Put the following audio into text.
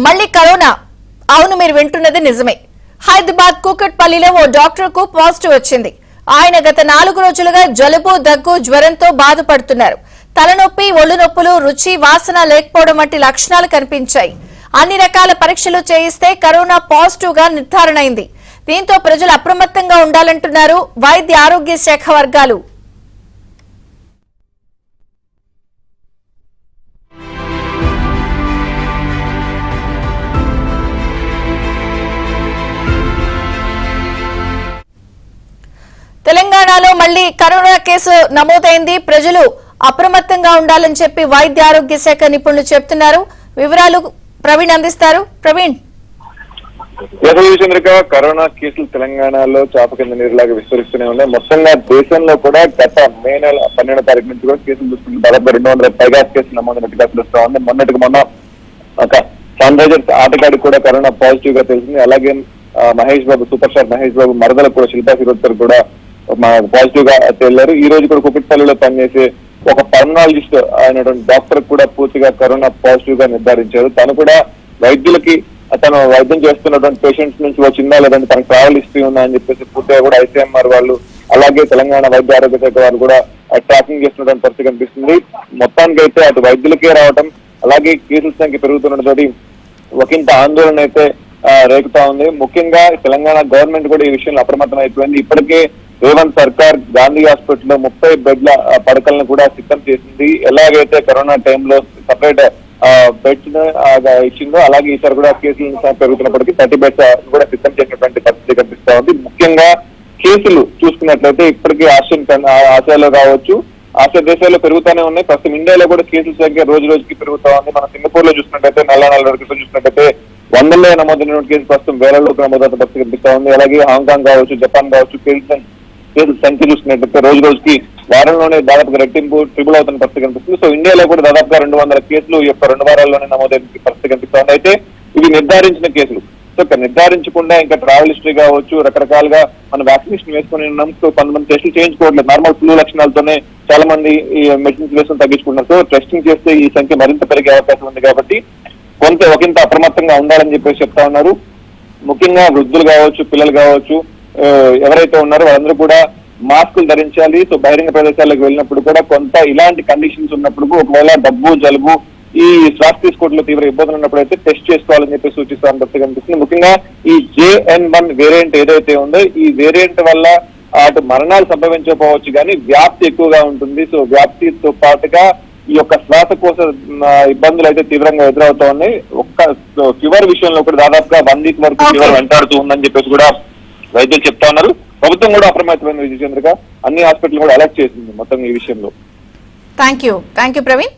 మళ్ళీ కరోనా. అవును, మీరు వింటున్నది నిజమే. హైదరాబాద్ కూకట్పల్లిలో ఓ డాక్టర్ కు పాజిటివ్ వచ్చింది. ఆయన గత 4 రోజులుగా జలుబు, దగ్గు, జ్వరంతో బాధపడుతున్నారు. తలనొప్పి, ఒళ్ళు నొప్పులు, రుచి, వాసన లేకపోవడం వంటి లక్షణాలు కనిపించాయి. అన్ని రకాల పరీక్షలు చేయిస్తే కరోనా పాజిటివ్ గా నిర్ధారణ అయింది. దీంతో ప్రజలు అప్రమత్తంగా ఉండాలంటున్నారు వైద్య ఆరోగ్య శాఖ వర్గాలు. తెలంగాణలో మళ్లీ కరోనా కేసు నమోదైంది. ప్రజలు అప్రమత్తంగా ఉండాలని చెప్పి వైద్య ఆరోగ్య శాఖ నిపుణులు చెప్తున్నారు. వివరాలు ప్రవీణ్ అందిస్తారు. ప్రవీణ్, చంద్రిక, కరోనా కేసులు తెలంగాణలో చాప కింద నీరులాగా విస్తరిస్తూనే ఉన్నాయి. మొత్తంగా దేశంలో కూడా గత మే నెల 12వ తారీఖు నుంచి కూడా కేసులు చూసుకుంటే దాదాపు 200 పైగా కేసులు నమోదైనట్టుగా తెలుస్తా ఉంది. మొన్నటికి మొన్న ఒక సన్ రైజర్స్ ఆటగాడికి కూడా కరోనా పాజిటివ్ గా తెలిసింది. అలాగే మహేష్ బాబు, సూపర్ స్టార్ మహేష్ బాబు మరదలకు కూడా, శిల్పా శిరోద్కర్ కూడా పాజిటివ్ గా తేలారు. ఈ రోజు కూడా కుకట్పల్లిలో పనిచేసే ఒక పల్మనాలజిస్ట్ అయినటువంటి డాక్టర్ కూడా పూర్తిగా కరోనా పాజిటివ్ గా నిర్ధారించారు. తను కూడా వైద్యులకి తను వైద్యం చేస్తున్నటువంటి పేషెంట్స్ నుంచి వచ్చిందా లేదంటే తనకు ట్రావెల్ హిస్టరీ ఉందా అని చెప్పేసి పూర్తిగా కూడా ఐసీఎంఆర్ వాళ్ళు, అలాగే తెలంగాణ వైద్య ఆరోగ్య శాఖ వాళ్ళు కూడా ట్రాకింగ్ చేస్తున్నటువంటి పరిస్థితి కనిపిస్తుంది. మొత్తానికైతే అటు వైద్యులకే రావటం, అలాగే కేసుల సంఖ్య పెరుగుతున్నటువంటి ఒకంత ఆందోళన అయితే రేగుతా ఉంది. ముఖ్యంగా తెలంగాణ గవర్నమెంట్ కూడా ఈ విషయంలో అప్రమత్తం అయిపోయింది. ఇప్పటికే రేవంత్ సర్కార్ గాంధీ హాస్పిటల్లో 30 బెడ్ల పడకలను కూడా సిద్ధం చేసింది. ఎలాగైతే కరోనా టైంలో సపరేట్ బెడ్స్ ఇచ్చిందో అలాగే ఈసారి కూడా కేసులు పెరుగుతున్నప్పటికీ 30 బెడ్స్ కూడా సిద్ధం చేసినటువంటి పరిస్థితి కనిపిస్తా ఉంది. ముఖ్యంగా కేసులు చూసుకున్నట్లయితే ఇప్పటికీ ఆసియాలో కావచ్చు, ఆసియా దేశాల్లో పెరుగుతూనే ఉన్నాయి. ప్రస్తుతం ఇండియాలో కూడా కేసుల సంఖ్య రోజు రోజుకి పెరుగుతా ఉంది. మనం సింగపూర్ లో చూసినట్టయితే 4 క్రితం చూసినట్టయితే 100లో నమోదైనటువంటి కేసు ప్రస్తుతం వేలలోకి నమోదైన పరిస్థితి కనిపిస్తా ఉంది. అలాగే హాంకాంగ్ కావచ్చు, జపాన్ కావచ్చు, కేసుల సంఖ్య చూసినట్లయితే రోజు రోజుకి వారంలోనే దాదాపుగా రెట్టింపు, ట్రిపుల్ అవుతున్న పరిస్థితి కనిపిస్తుంది. సో ఇండియాలో కూడా దాదాపుగా 200 కేసులు ఈ యొక్క 2 వారాల్లోనే నమోదైన పరిస్థితి కనిపిస్తుంది. అయితే ఇవి నిర్ధారించిన కేసులు. సో నిర్ధారించకుండా ఇంకా ట్రావెల్ హిస్టరీ కావచ్చు, రకరకాలుగా మనం వ్యాక్సినేషన్ వేసుకుని ఉన్నాం. సో కొంతమంది టెస్టులు చేయించుకోవట్లేదు. నార్మల్ ఫ్లూ లక్షణాలతోనే చాలా మంది ఈ మెడిసిన్స్ వేసుకుని తగ్గించుకుంటున్నారు. సో టెస్టింగ్ చేస్తే ఈ సంఖ్య మరింత పెరిగే అవకాశం ఉంది. కాబట్టి ఒకంత అప్రమత్తంగా ఉండాలని చెప్పేసి చెప్తా ఉన్నారు. ముఖ్యంగా వృద్ధులు కావచ్చు, పిల్లలు కావచ్చు, ఎవరైతే ఉన్నారో వాళ్ళందరూ కూడా మాస్కులు ధరించాలి. సో బహిరంగ ప్రదేశాలకు వెళ్ళినప్పుడు కూడా కొంత ఇలాంటి కండిషన్స్ ఉన్నప్పుడు, ఒకవేళ దగ్గు, జలుబు, ఈ శ్వాస తీసుకోవడంలో తీవ్ర ఇబ్బందులు ఉన్నప్పుడు అయితే టెస్ట్ చేసుకోవాలని చెప్పి సూచిస్తామని పరిస్థితి కనిపిస్తుంది. ముఖ్యంగా ఈ JN1 వేరియంట్ ఏదైతే ఉందో ఈ వేరియంట్ వల్ల అటు మరణాలు సంభవించకపోవచ్చు కానీ వ్యాప్తి ఎక్కువగా ఉంటుంది. సో వ్యాప్తితో పాటుగా ఈ యొక్క శ్వాసకోశ ఇబ్బందులు అయితే తీవ్రంగా ఎదురవుతా ఉన్నాయి. ఒక్క ఫీవర్ విషయంలో కూడా దాదాపుగా 1 వీక్ వరకు ఫీవర్ వెంటాడుతూ ఉందని చెప్పేసి కూడా వైద్యులు చెప్తా ఉన్నారు. ప్రభుత్వం కూడా అప్రమత్తమైన విజయచంద్రిక అన్ని హాస్పిటల్ కూడా అలర్ట్ చేసింది మొత్తం ఈ విషయంలో. Thank you Praveen.